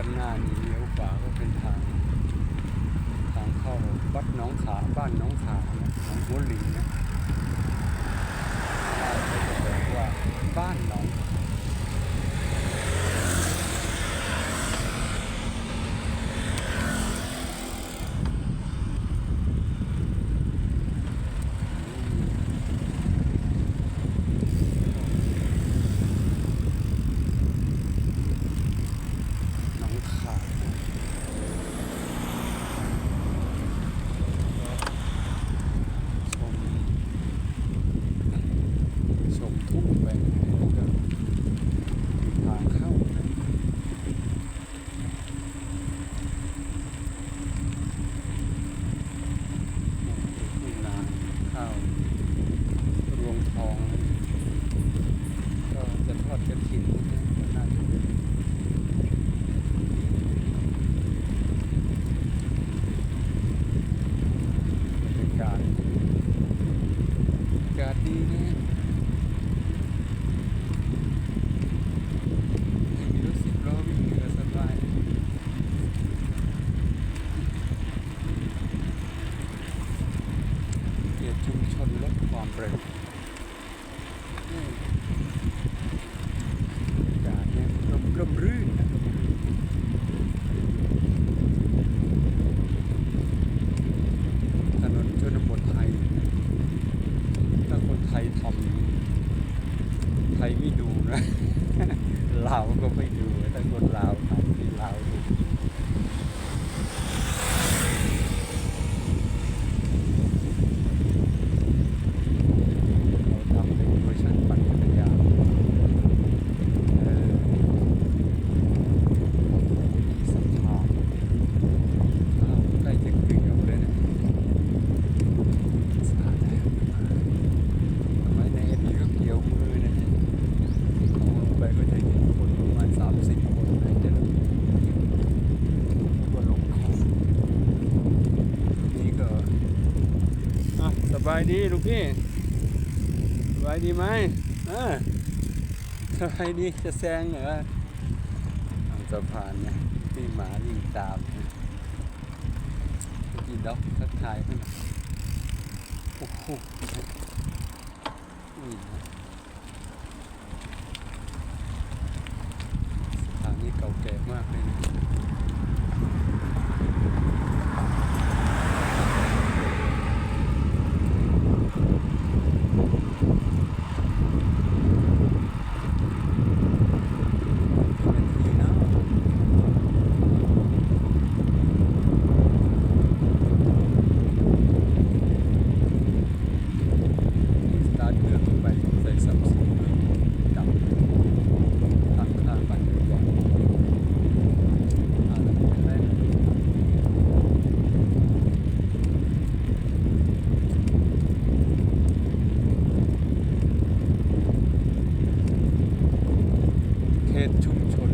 ด้านหน้านี้เลี้ยวขวาก็เป็นทางเข้าวัดหนองขาบ้านหนองขานะหนองหัวลิงนะเขาจะบอกว่าบ้านหนองทุ่งไปแล้วก็ทางเข้านะทุ่งนาข้าวรวงทองก็จะทอดกระถิ่นนะก็น่าจะเป็นบรรยากาศดีนะชุมชนลดความเร็วอากาศเนี่ยร่มรื่นนะถนนชนบทไทยถ้าคนไทยทำไทยไม่ดูนะลาวก็ไม่ดูถ้าคนลาวทำที่ลาวดูสบายดีลูกพี่สบายดีไหมสบายดีจะแซงเหรอสะพานเนี่ยพี่หมาวิ่งตามพี่ด็อกทักทายเพื่อนโอ้โหสถานนี้เก่าแก่มากเลยนะชุมชน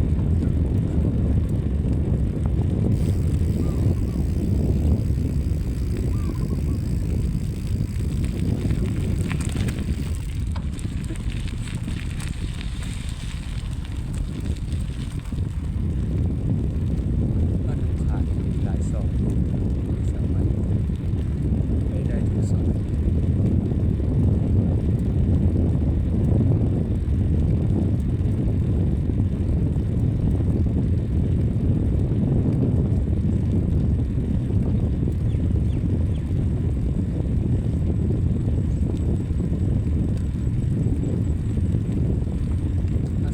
บ้านหนองขามีหลายซอยสามารถไปได้ทุกซอย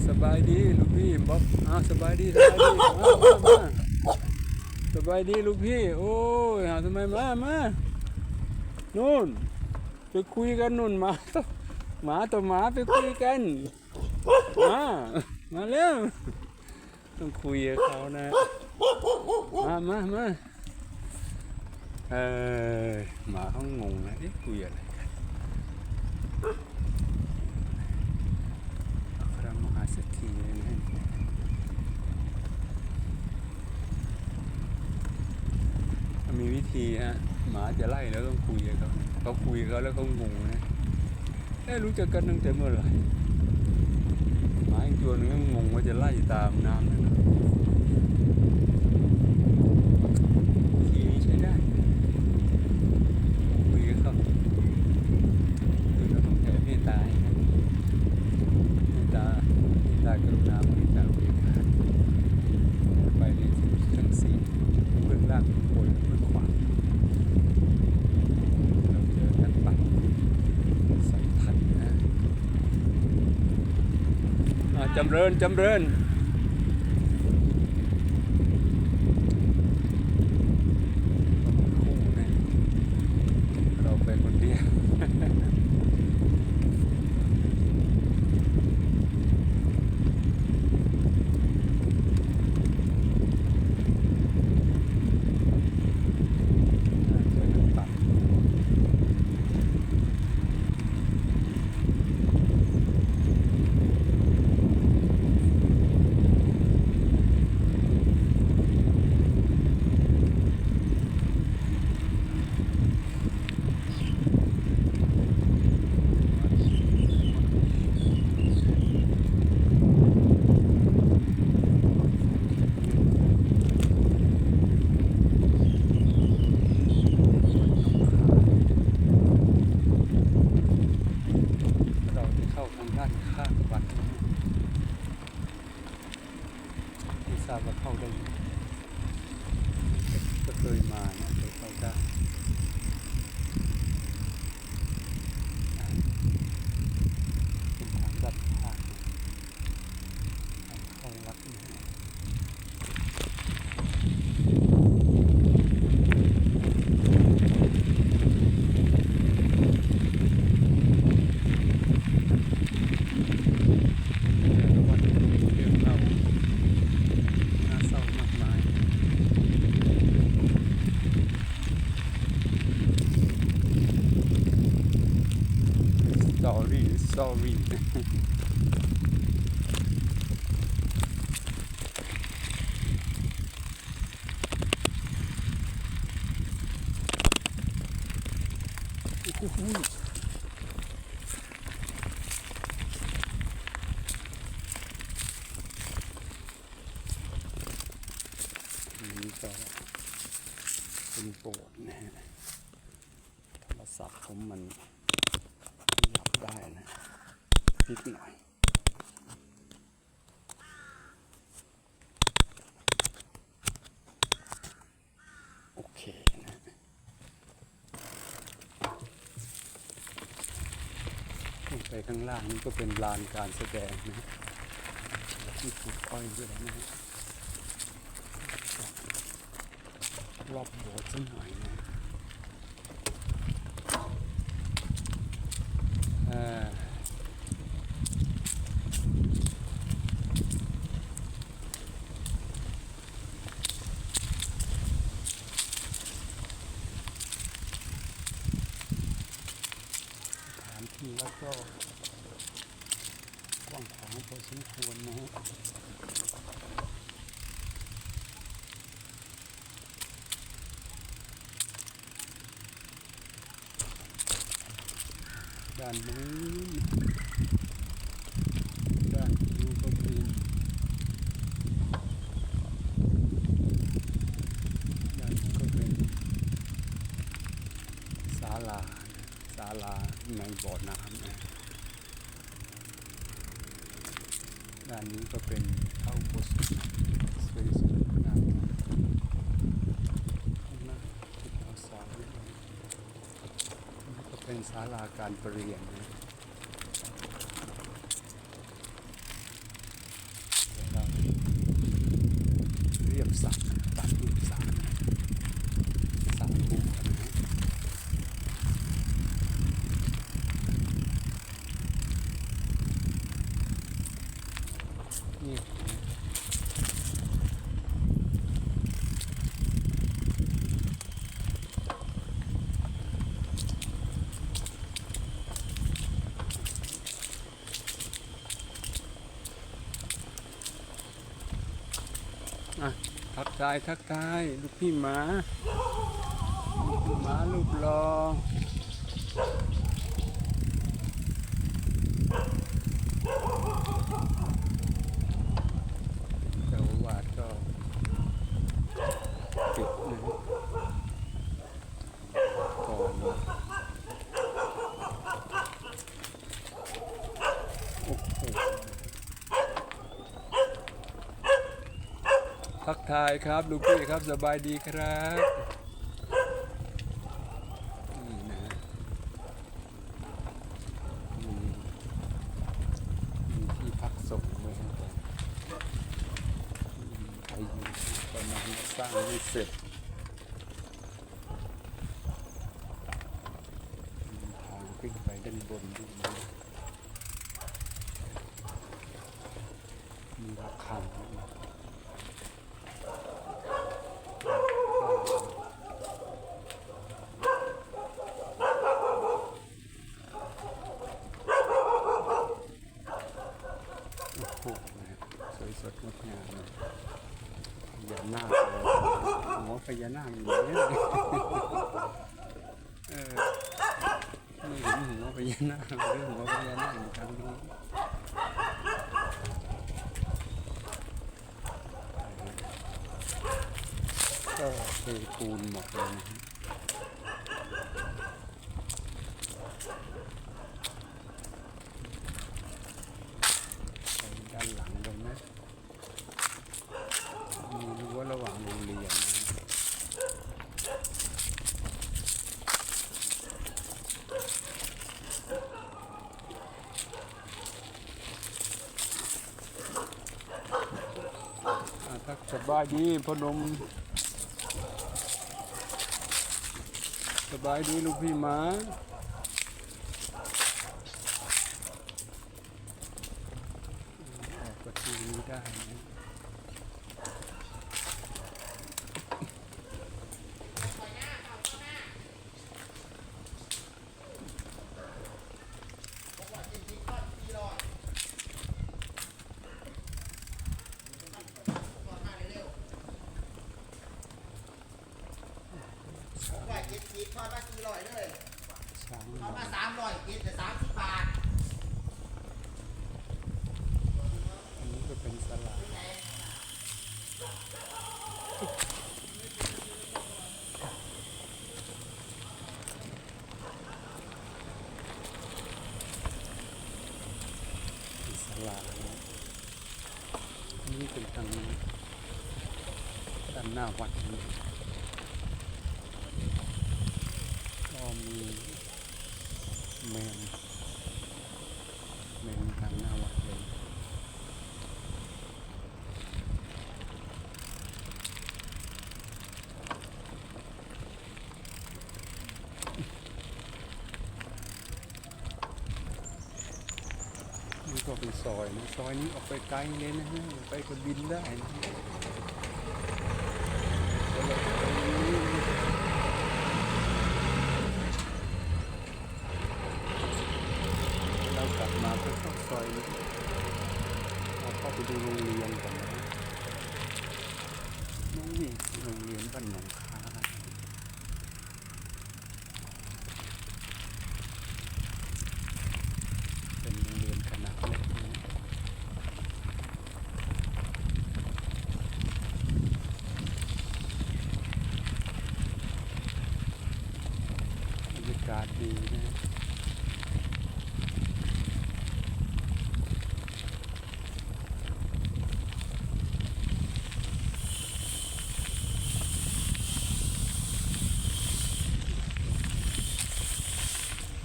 สบายดีลูกพี่บ๊อบสบายดีสบายดีลูกพี่โอ้ยทำไมมานู่นไปคุยกันนู่นหมาต่อหมาไปคุยกันมาเร็วต้องคุยกับเขานะมาหมาเขางงนะคุยอะไรกันพระมหาเศรษฐีนะมีวิธีหมาจะไล่แล้วต้องคุยกับเขาคุยกับเขาแล้วเขางงนะรู้จักกันตั้งแต่เมื่อไหร่หมาอีกตัวนึงงงว่าจะไล่ตามน้ำนั่น ได้กรุณาบริจาคเรียนไปในทั้งสี่เบื้องล่างเบื้องบนและเบื้องขวาเราเจอกันปักใส่ทันนะจำเริญจำเริญคู่นะเราไปคนเดียว เราจะเข้าทางด้านข้างวัดที่ทราบว่าเข้าได้ก็เคยมานะเคยเข้าได้เป็นทางลัดทางเข้าวัดนะวัดมีเรื่องเล่าน่าเศร้ามากมายsorry นี่ก็เป็นโบสถ์นะฮะโทรศัพท์ผมมันรับได้นะนิดหน่อยโอเคนะลงไปข้างล่างนี่ก็เป็นลานการแสดงนะที่ปลูกอ้อยด้วยนะฮะรอบโบสถ์สักหน่อยนะสถานที่วัดก็กว้างขวางพอสมควรนะฮะด้านนู้นด้านนู้นก็เป็นด้านนู้นก็เป็นศาลาในบ่อน้ำนะด้านนี้ก็เป็นเข้าโบสถ์สวยงามนะเอาเสาก็เป็นศาลาการประเรียนนะเราเรียบสระตัดรูปสระภูกันนะนี่ทักทายลูกพี่หมารูปรอเจ้าอาวาสก็ปิดนะก่อนโอ้โห ทักทายครับลูกพี่ครับสบายดีครับนี่นะมีมีที่พักส่งไว้ให้ผมไปอยู่ประมาณสร้างไม่เสร็จมีทางขึ้นไปด้านบนด้วยนะมีระฆังโอ้โหสวยสดงดงามเลยพญานาคเลยหัวพญานาคอยู่เนี่ยเออไม่เห็นหัวพญานาคหรือหัวพญานาคอยู่ทางนู้นก็เทปูนหมดเลยนะไปด้านหลังตรงนั้นมีรั้วระหว่างโรงเรียนนะทักสบายดีพนมสบายดีลูกพี่หมาออกประตูนี้ได้นะกินทอดมา400เลย ช้าง ทอดมา300กินแต่30 บาท อันนี้ก็เป็นสลากเป็นสลากนะอันนี้เป็นทางด้านหน้าวัดนี่ก็มีเมนทางหน้าวัดเลยนี่ก็เป็นซอยนะซอยนี้ออกไปไกลเลยนะฮะไปกับบินได้นะเรากลับมาก็เข้าซอยนี้เราเข้าไปดูโรงเรียนกันนะนี่โรงเรียนบ้านหนองคายเป็นโรงเรียนขนาดเล็กนะบรรยากาศดีนะ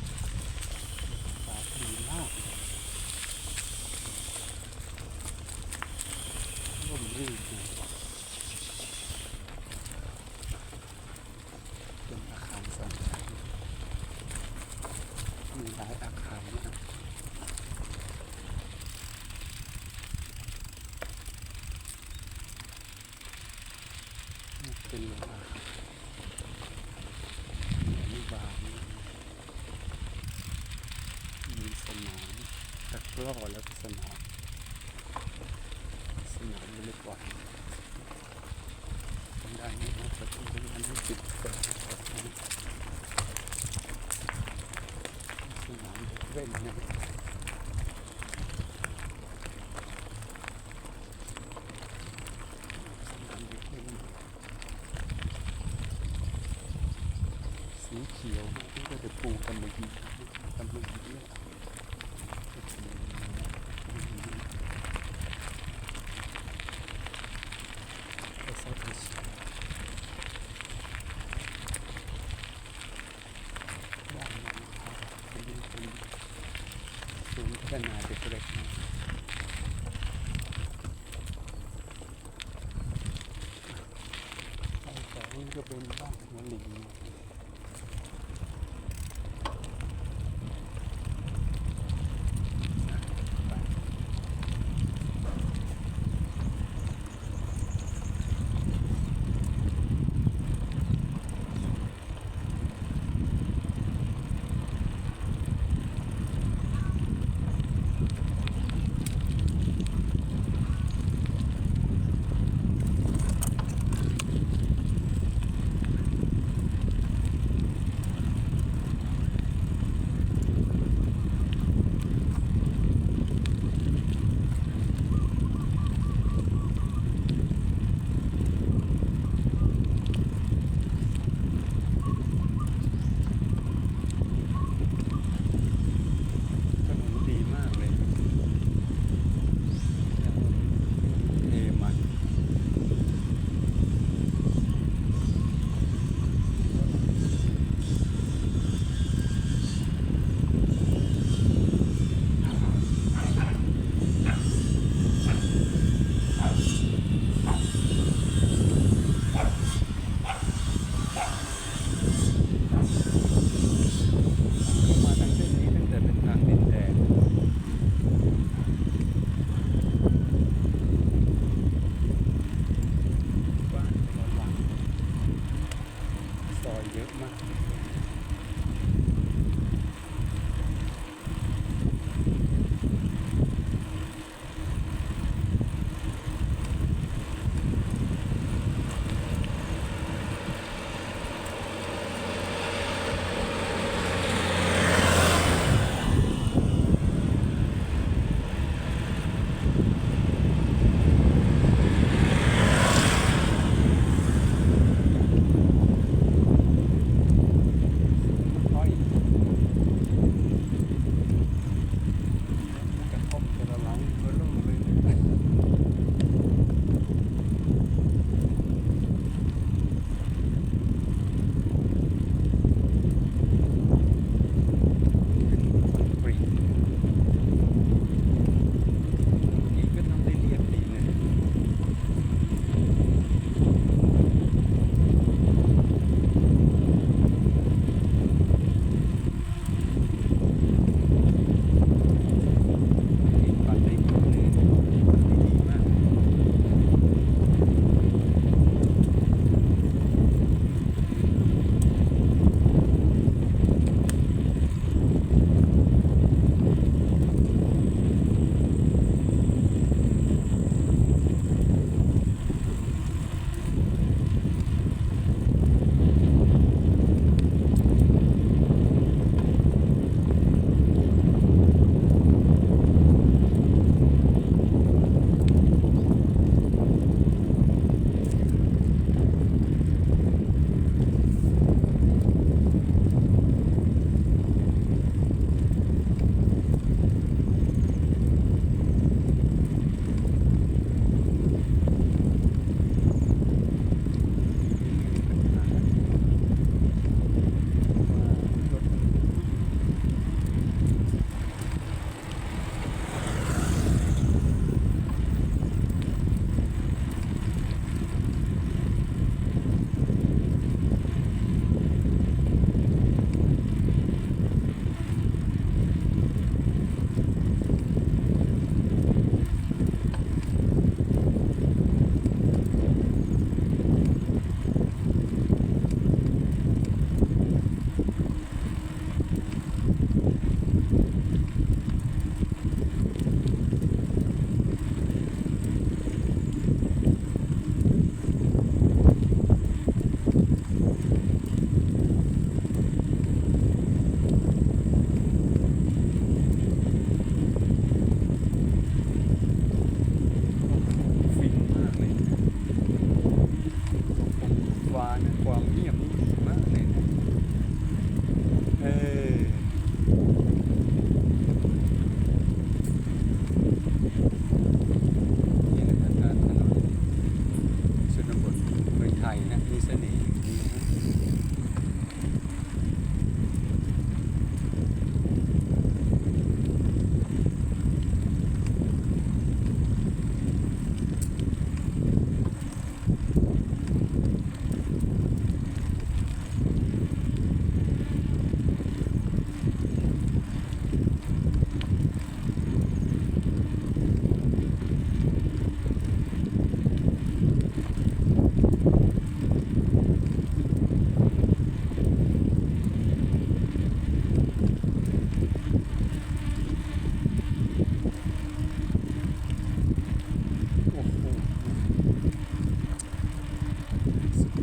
อากาศดีมากร่มรื่นดีเป็นอาคารสองชั้นมีหลายอาคารนะครับเป็นโรงอาหารมีอนุบาลมีสนามตะกร้อแล้วก็สนามวอลเลย์บอลทางด้านนี้นะประตูทางด้านนี้ปิดเปิดสนามเด็กเล่นนะสนามเด็กเล่นสีเขียวที่ก็จะปูกันเลยเนี่ย นาเล็กๆนะแต่นี่ก็เป็นบ้านหัวหลิงนะ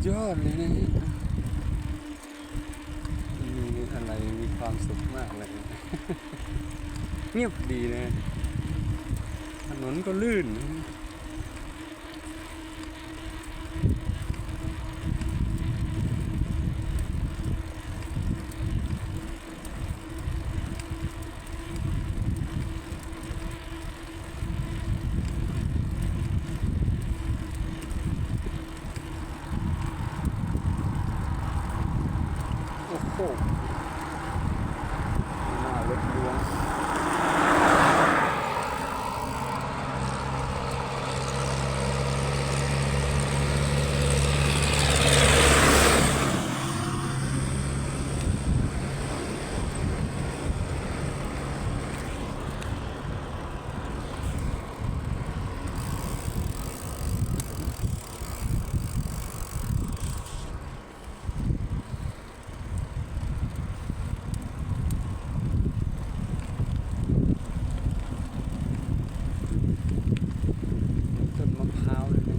ยอดเลยนะฮะมีอะไรมีความสุขมากเลย เงียบดีนะถนนก็ลื่น โอ้โหหน้ารถลวงต้นมะพร้าวเลยนะ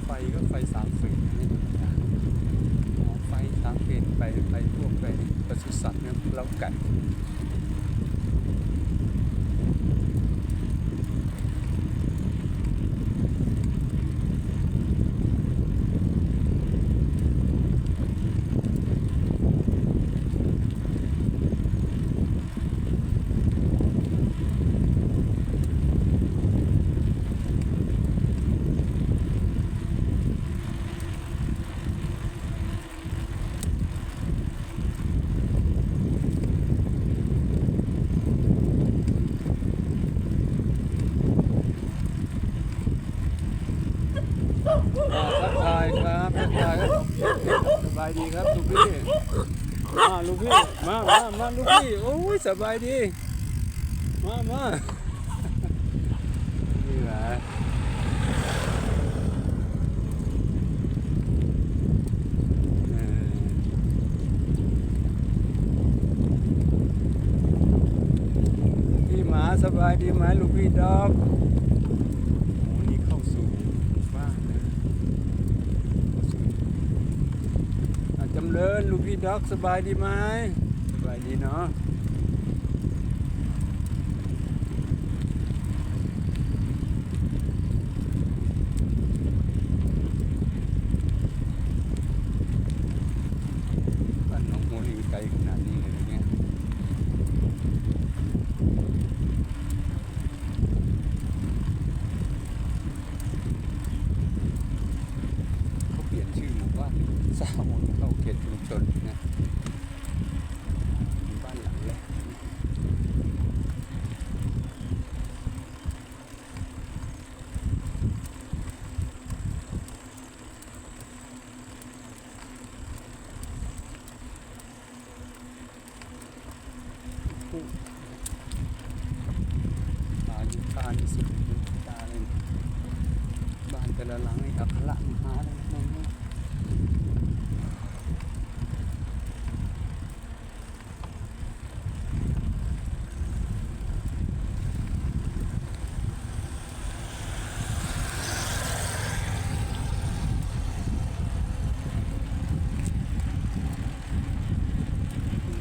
ไฟก็ไฟสามฝีนะไม่ธรรมดาอ๋อไฟสามฝีไปพวกไปปศุสัตว์เนี่ยเล้าไก่ทักทายครับทักทายครับสบายดีครับลูกพี่ลูกพี่มาลูกพี่โอ้ยสบายดีมานี่แหละพี่หมาสบายดีไหมลูกพี่ดอกโอ้นี่เข้าสู่บ้านเลยจำเริญลูกพี่ดอกสบายดีไหมสบายดีเนาะบ้านหนองหัวลิงไกลขนาดนี้เลยเนี่ยเขาเปลี่ยนชื่อหมู่บ้านสร้างเข้าเขตชุมชนนะหมู่บ้านหลังแรกอายุทานที่สุดตาเลยบ้านแต่ละหลังนี่อัคระมหาเลยนะ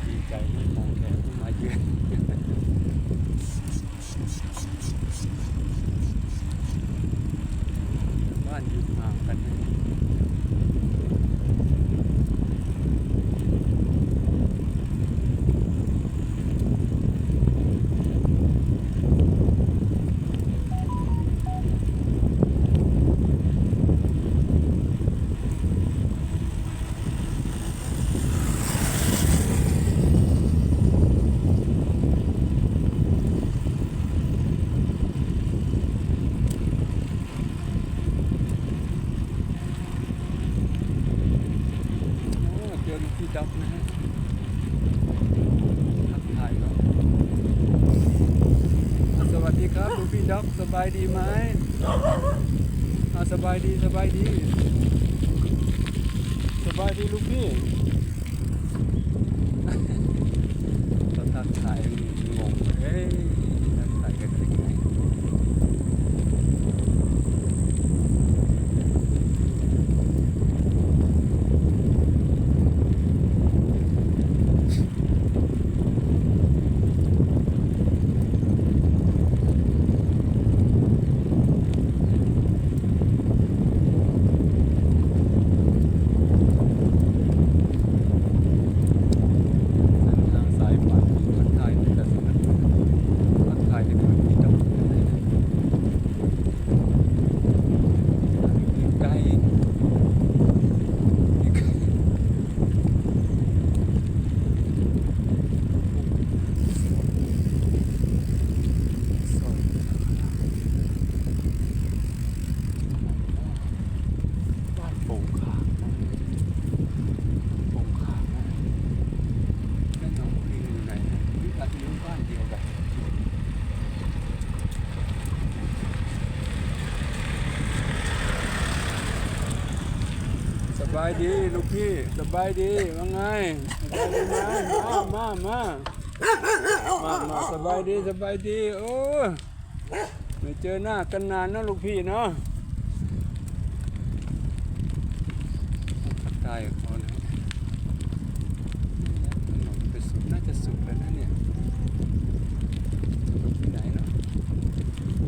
ดีใจที่มองแขกที่มาเยือนบ้านอยู่ห่างกันนะโอ้เจอลูกพี่ด็อกนะฮะทักทายก็สวัสดีครับลูกพี่ด็อกสบายดีไหมสบายดีสบายดีสบายดีลูกพี่เราทักทายงงเฮ้ยทักทายกันยังไง บายดีลูกพี่สบายดีว่าไงสบายดีไหมมาสบายดีโอ้ไม่เจอหน้ากันนานนะลูกพี่เนาะทักทายกับเขานะถนนไปสุดน่าจะสุดแล้วนะเนี่ยสุดที่ไหนเนาะ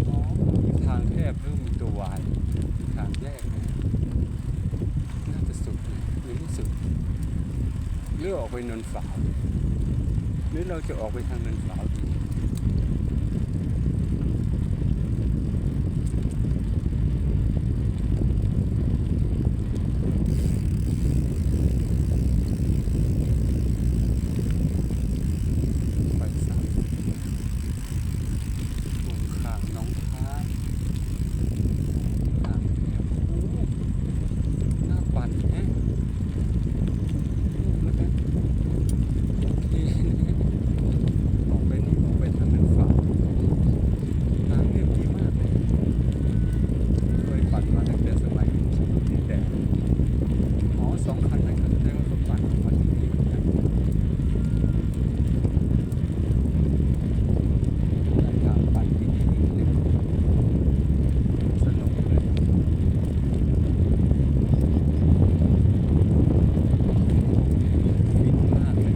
อ๋อมีทางแคบเพิ่มมีตัววายมีทางแยกนะน่าจะสุดเลยหรือไม่สุดหรือออกไปเนินฝาวหรือเราจะออกไปทางเนินฝาวดีไปสามตรงข้างน้องค้าทางแคบโอ้หน้าปั่นแฮะแล้วกันโอเคออกไปนี่ออกไปทางเนินฝาวทางเรียบดีมากเลยเคยปั่นมาตั้งแต่สมัยที่แต่อ๋อ2 คันนั่นก็แสดงว่าเขาปั่นมาที่นี่เหมือนกันได้ทางปั่นที่นี่อีกหนึ่งสนุกเลยฟินมากเลย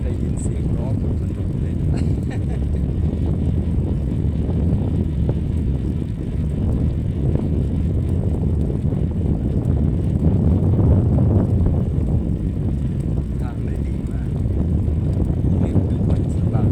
ได้ยินเสียงร้องบนถนนเลยนะทางเลยดีมากเรียบด่วนสบาย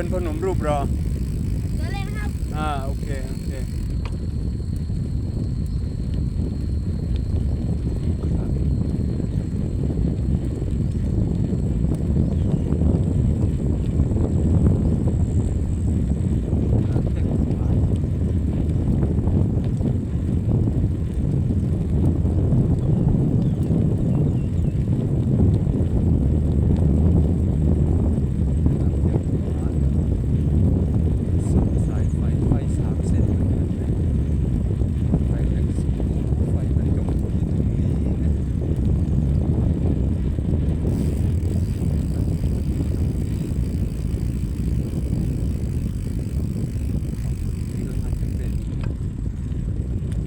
นพ่อหนุ่มรูปรอ เดินเลยนะครับ โอเค โอเคสายไฟสามเส้นไฟแรงสูงไฟมันก็หมุนอยู่ตรงนี้นะนี่ก็อาจจะเป็นทางเดินสาย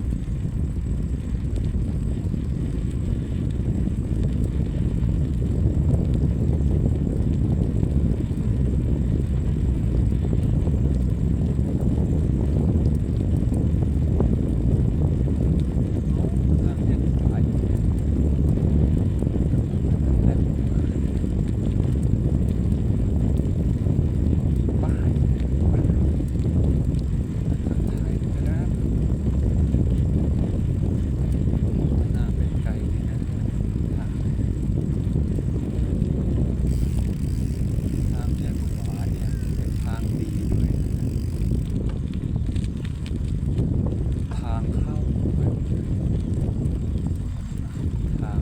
ป้ายถ่ายนะครับหน้าไปไกลเลยนะทางเนี่ยขวาเนี่ยเป็นทางดีด้วยนะทางเข้าทาง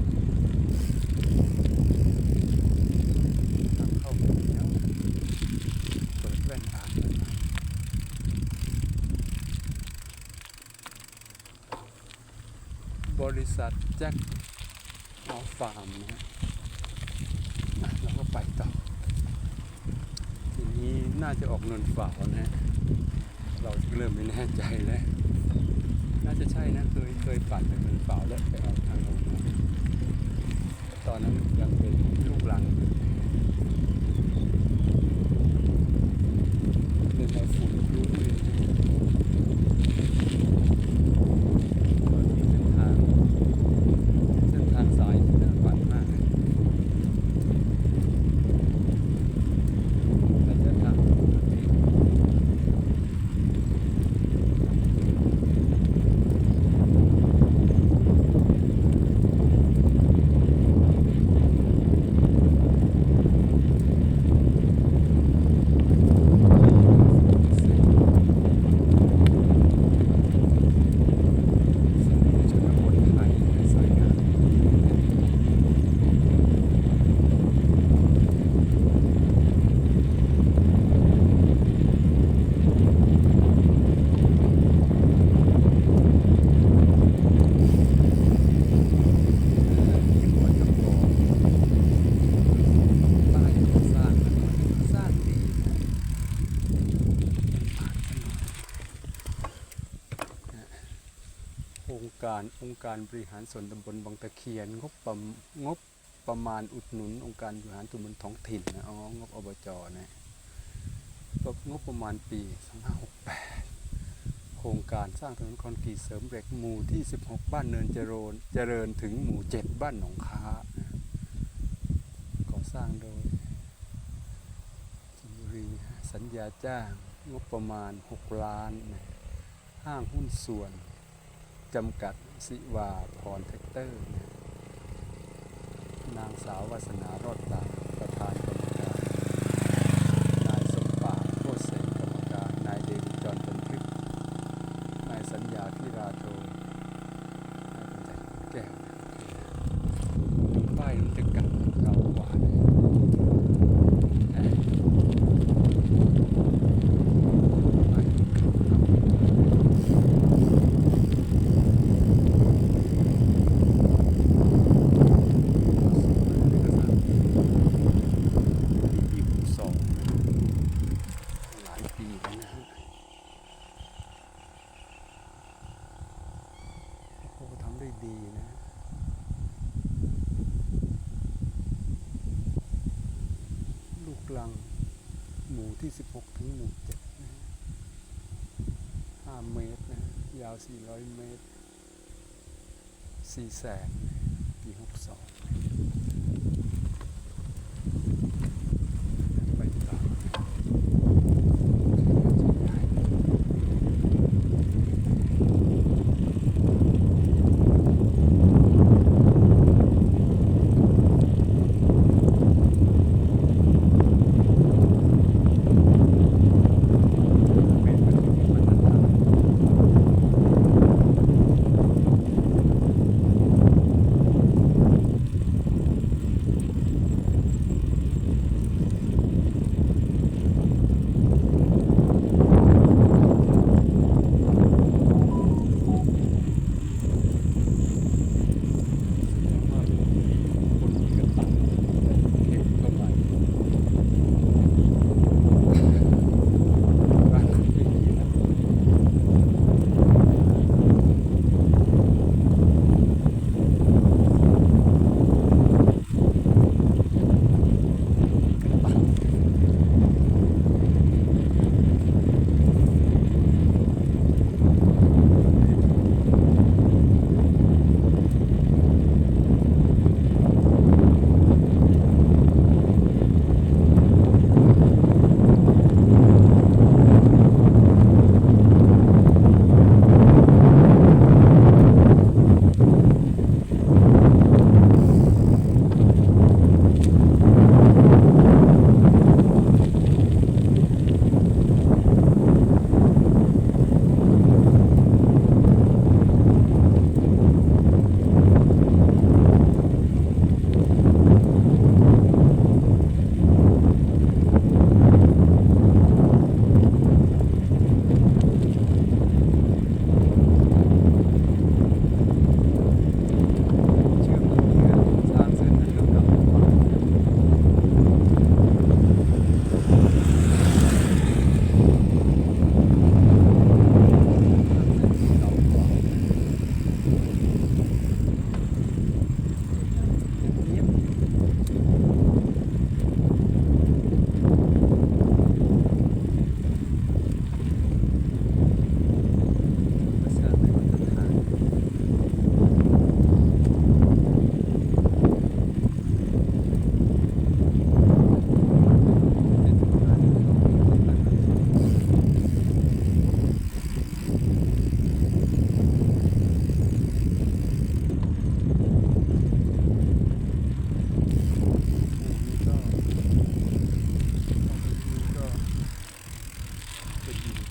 เข้าไปแล้วเปิดแว่นอ่านแล้วนะบริษัทแจ็คหอฟาร์มนะฮะเราก็ไปต่อ ทีนี้น่าจะออกนนฝาวนะฮะเราเริ่มไม่แน่ใจแล้ว น่าจะใช่นะเคยปั่นไปนนฝาวแล้วไปออกทางโน้นนะตอนนั้นยังเป็นลูกหลังอยู่เป็นไอฝุ่นคลุ้งเลยนะตอนนี้เส้นทางสายที่น่าปั่นมากเลยระยะทางปกติ ชนบทไทยสวยงามมีหัวจำลองป้ายก่อสร้างนะสร้างดีนะผ่านถนนองค์การบริหารส่วนตำบลบางตะเคียนงบประมาณอุดหนุนองค์การบริหารส่วนตำบลท้องถิ่นนะงบอบจนะงบประมาณปี2568โครงการสร้างถนนคอนกรีตเสริมเหล็กหมู่ที่16บ้านเนินเจริญถึงหมู่7บ้านหนองค้าก่อสร้างโดยชลบุรีสัญญาจ้างงบประมาณ6 ล้านนะห้างหุ้นส่วนจำกัดศิวาพรแท็กเตอร์นะนางสาววาสนารอดตาประธานกรรมการนายสมปาโคตรเสงกรรมการนายเดวิดจอห์นตันพริกนายสัญญาพิราโทนายบัญญัติแก้วนะป้ายมันจะกลับเราหวานป้ายมันกลับเราหลายปีแล้วนะฮะโอ้ทำได้ดีนะลูกลังหมู่ที่16ถึงหมู่7นะ5 เมตรนะยาว400 เมตร400,000ปี62ไปตาม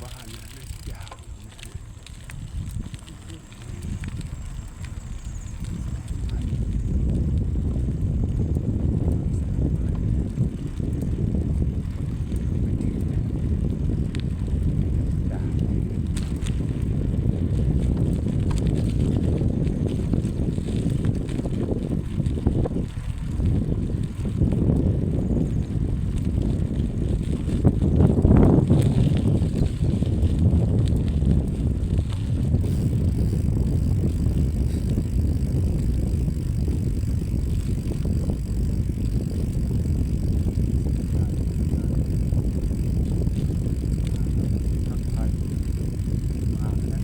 บ้านนะยาวทักทายมาแล้ว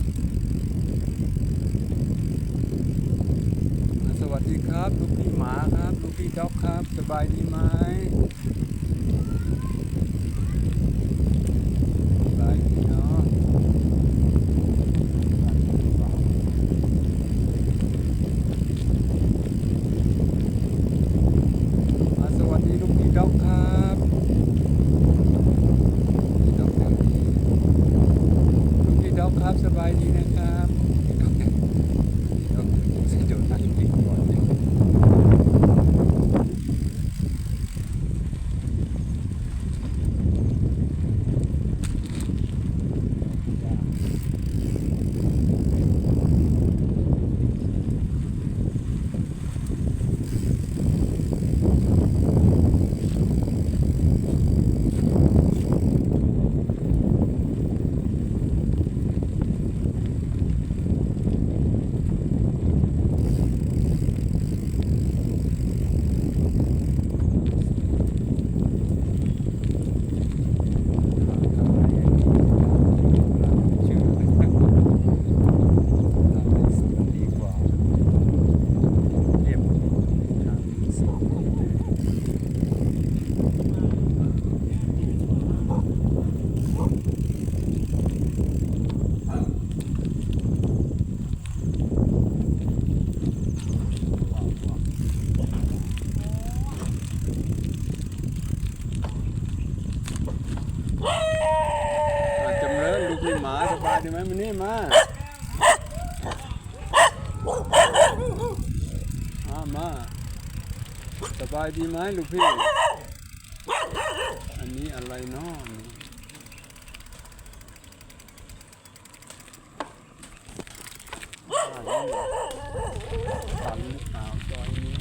สวัสดีครับลูกพี่หมาครับลูกพี่ด็อกครับสบายดีไหมสบายดีเนาะสวัสดีลูกพี่ด็อกครับพี่ด็อกเดี๋ยวนี้ลูกพี่ด็อกครับสบายดีนะครับพี่ด็อกพี่ด็อกจะโดนนั่งกินก่อนเนี่ยชื่อทำให้สวยดีกว่าเรียบทางสวยจำเริญลูกพี่หมาสบายดีไหมมันนี่มามาสบายดีไหมลูกพี่อันนี้อะไรเนาะตันอ่าวซอยนี้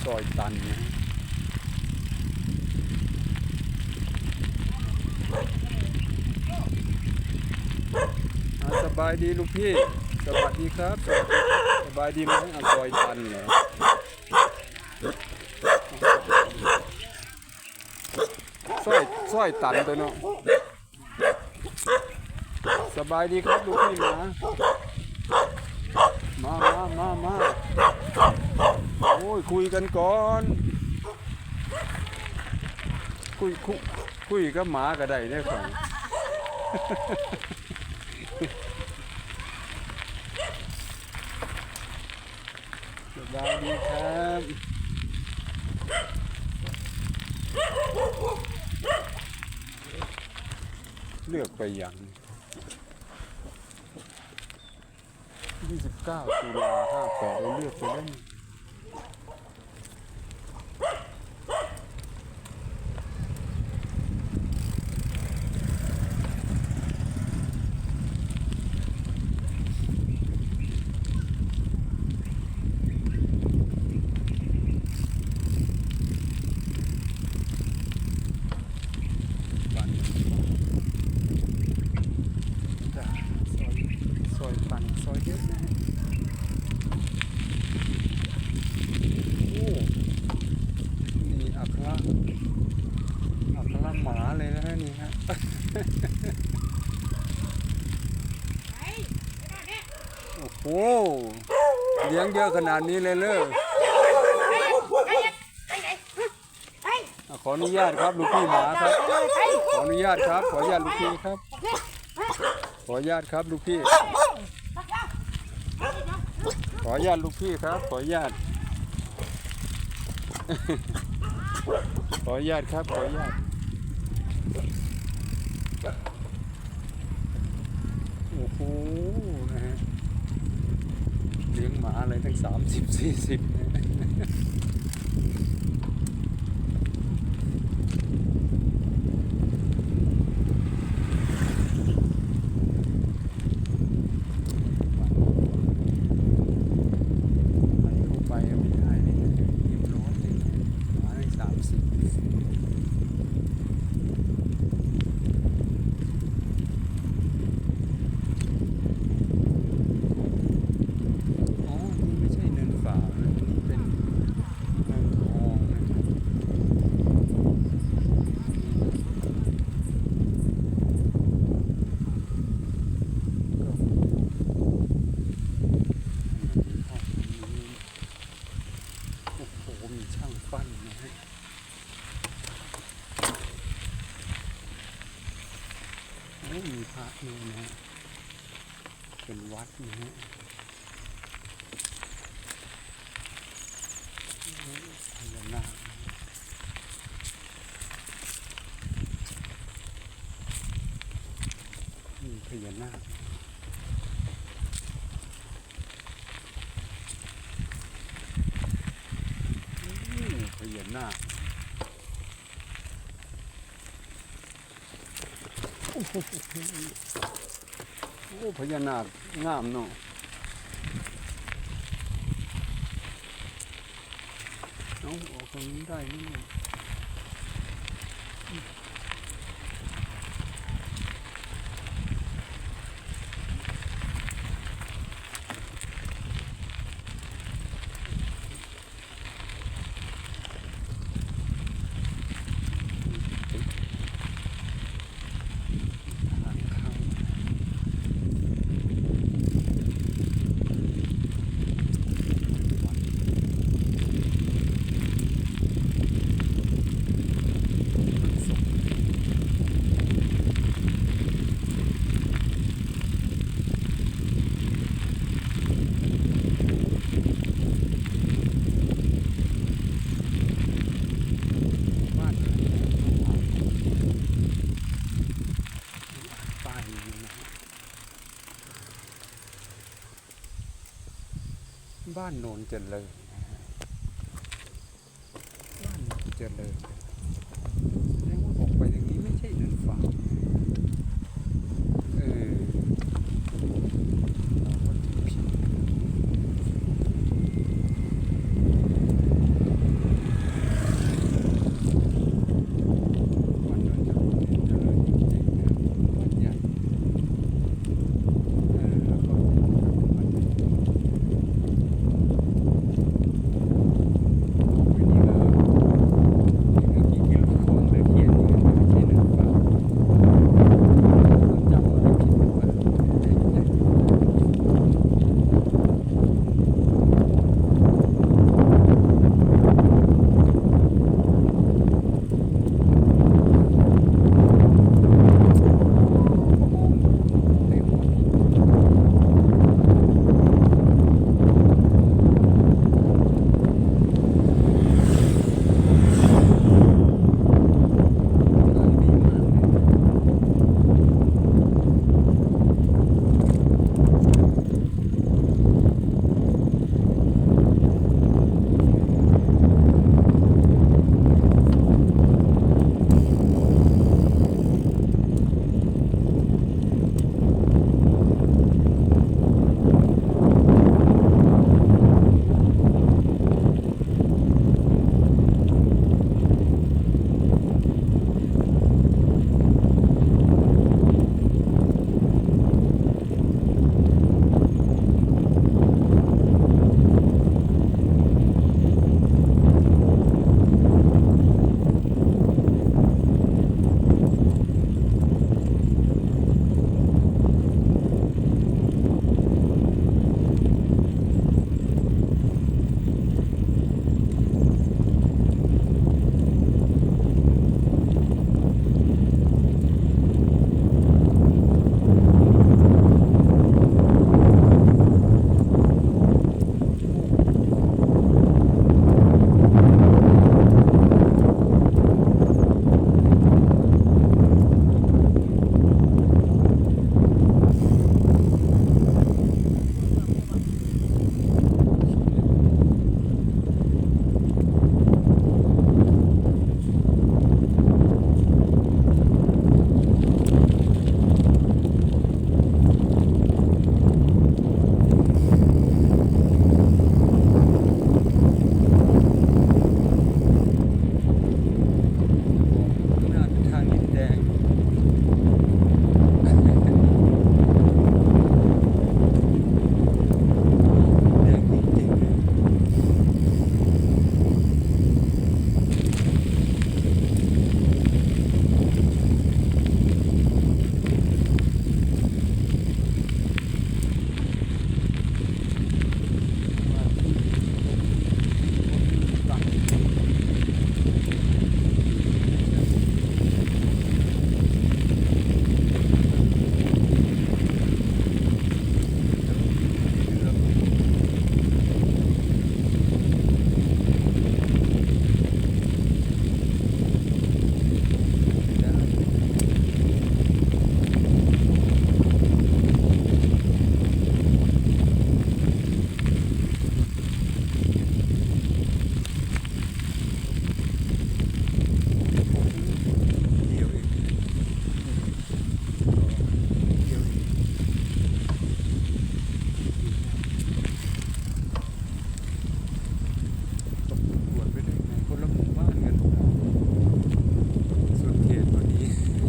ซอยตันนะสบายดีลูกพี่สวัสดีครับสบายดีไหมซอยตันเหรอซอยตันตัวเนาะสบายดีครับลูกพี่มาโอ้ยคุยกันก่อนคุยกับหมาก็ได้เนี่ยครับสบายดีครับเลือกไปอย่าง29 ตุลา 58เราเลือกไปแล้วนี่ซอยปั่นซอยเยอะนะฮะโอ้นี่อัคระหมาเลยนะฮะนี่ฮะโอ้โหเลี้ยงเยอะขนาดนี้เลยเลยขออนุญาตครับลูกพี่หมาครับขออนุญาตครับขออนุญาตลูกพี่ครับขออนุญาตครับลูกพี่ขออนุญาตลูกพี่ครับขออนุญาต ขออนุญาตครับขออนุญาตโอ้โหนะฮะเลี้ยงหมาอะไรทั้ง30-40นะไปเข้าไปไม่ได้เลยนะเรียบร้อยเลยนะหมาทั้ง30อ๋อนี่ไม่ใช่เนินฝ่านะนี่เป็นเนินทองนะครับโอ้โหมีช่างปั้นนะฮะโอ้มีพระด้วยนะฮะเป็นวัดนะฮะพญานาคมีพญานาคพญานาคโอ้โหโอ้พญานาคงามเนาะเอาออกตรงนี้ได้นี่ทางเข้าวัดต้นสนบ้านท่านเขาอ่านป้ายนี้นะฮะบ้านโนนเจริญนะฮะบ้านโนนเจริญแสดงว่าออกไปทางนี้ไม่ใช่เนินฝ่าเออเราก็ดูผิดบ้านโนนเจริญเจริญจริงๆนะบ้านใหญ่แล้วก็เป็นบ้านใหญ่วันนี้ก็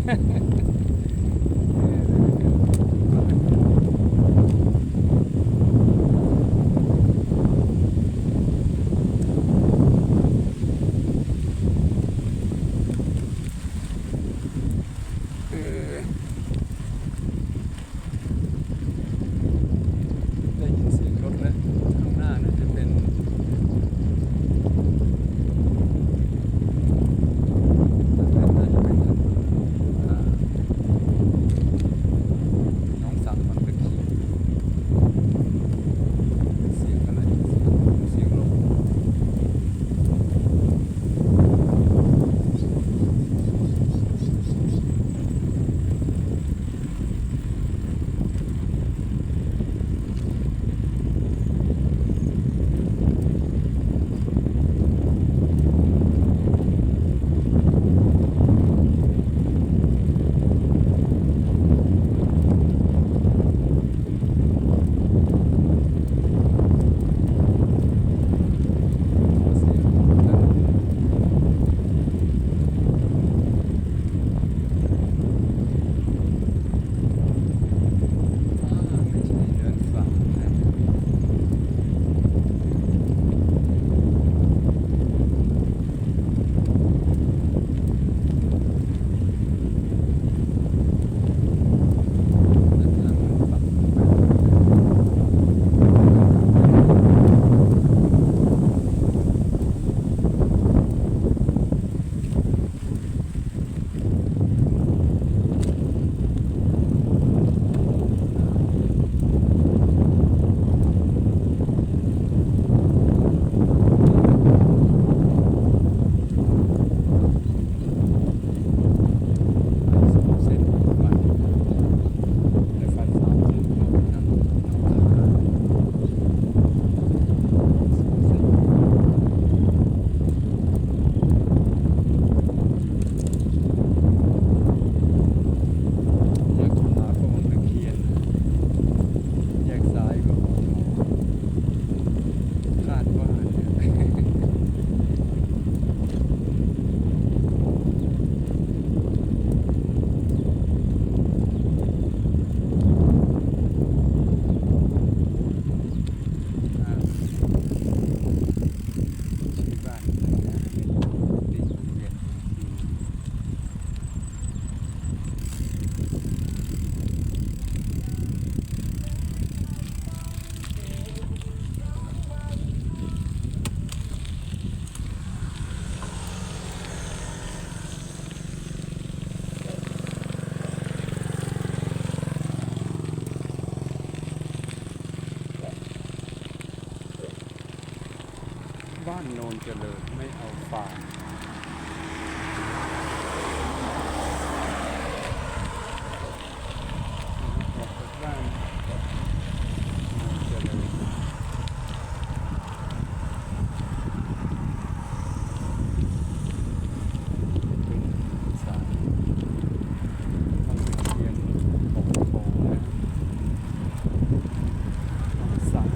เออได้ยินเสียงรถแล้วข้างหน้าน่าจะเป็นน่าจะเป็นถนนน้องสาวมันตะเคียนเสียงอะไรเสียงลม ไม่ใช่เดินฝั่งนะทางมันฝั่งเส้นวันในไฟสามเส้นเรานั่งขาเส้นแยกขวาก็วังตะเคียนแยกซ้ายก็โอ้โหคาดว่าเนี่ย อ่าชื่อบ้านอะไรนะติดวงเวียนอยู่บ้านโนนเจริญไม่เอาฟาร์มออกจากบ้านโนนเจริญเป็นสายทางเทียนของโบนะน้องสาว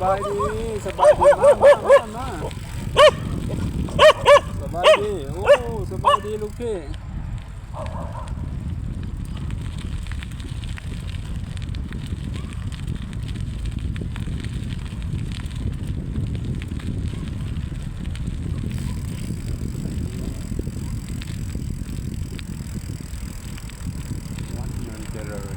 บายดีสบายดีมาสบายดีโอ้สบายดีลูกพี่วัดเมืองเจริญ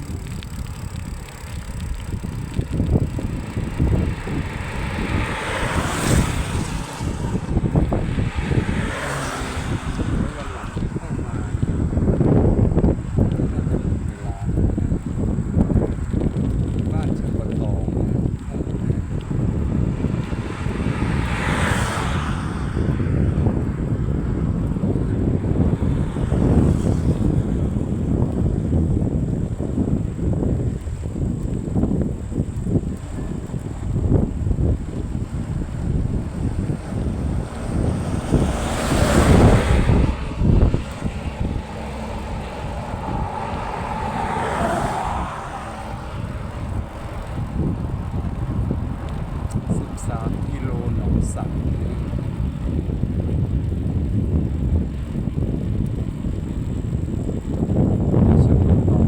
บ้านชัปะตอง13 กิโลหนองสักชัปะตอง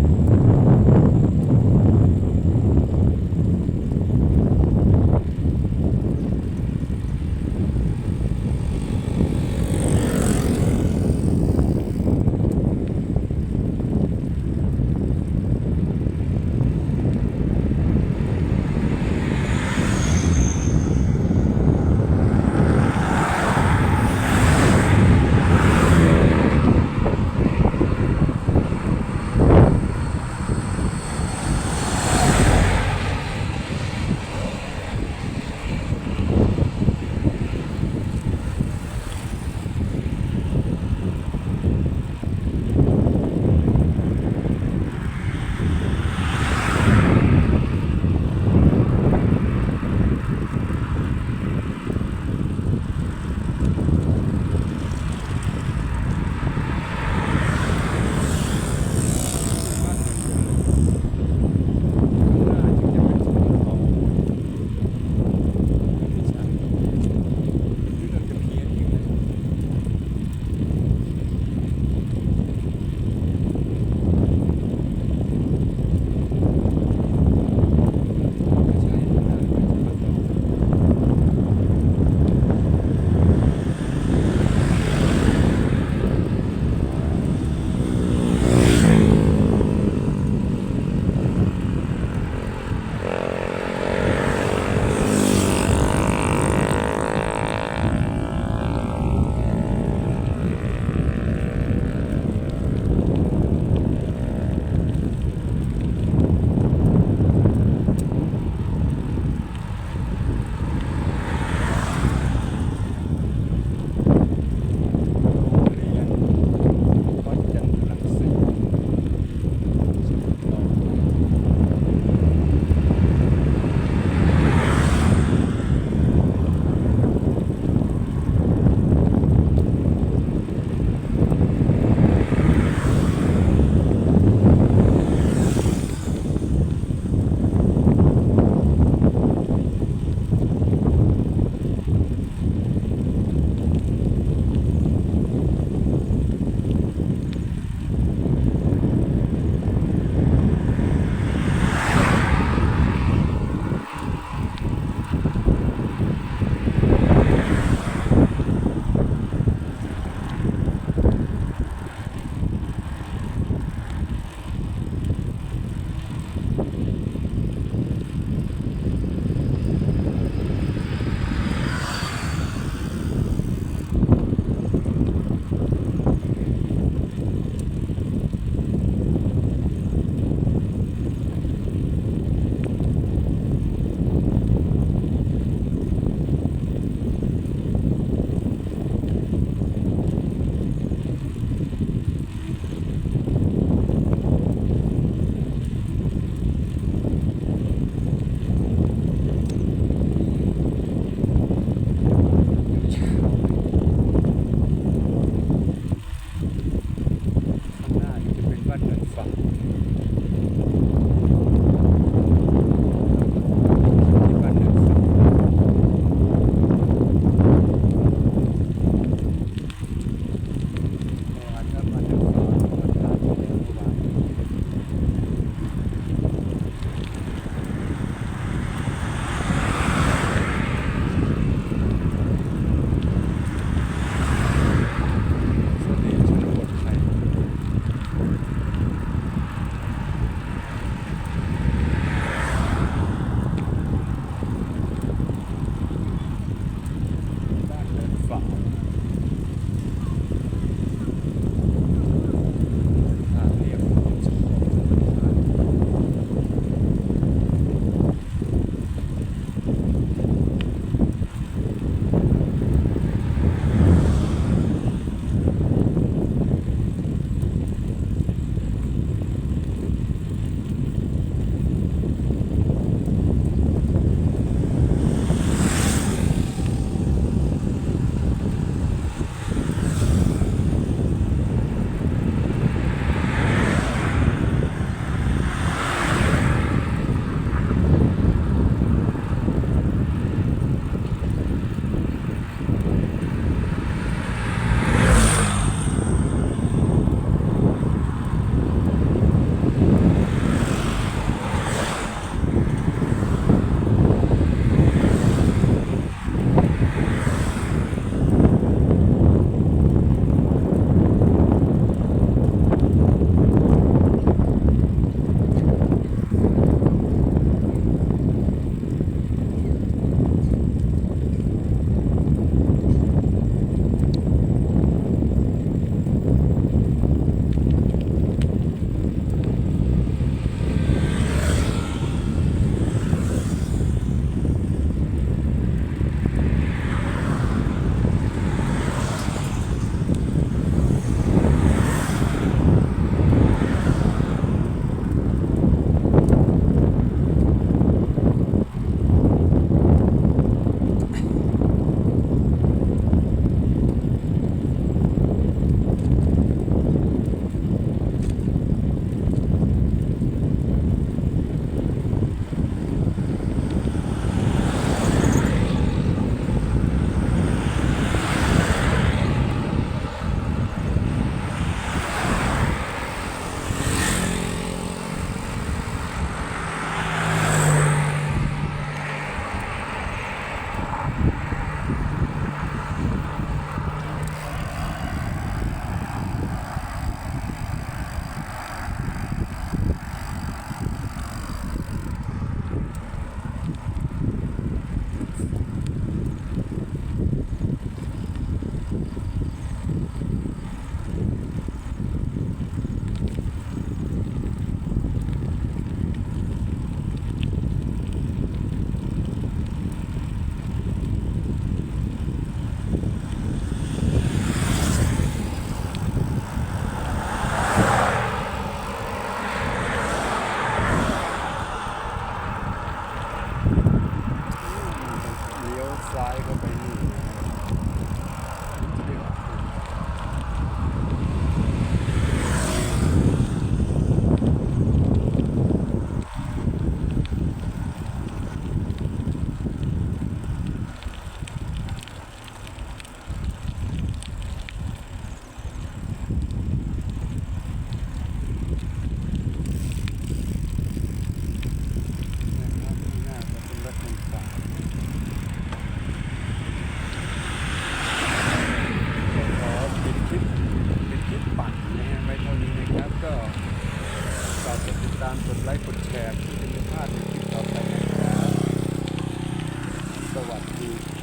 ดี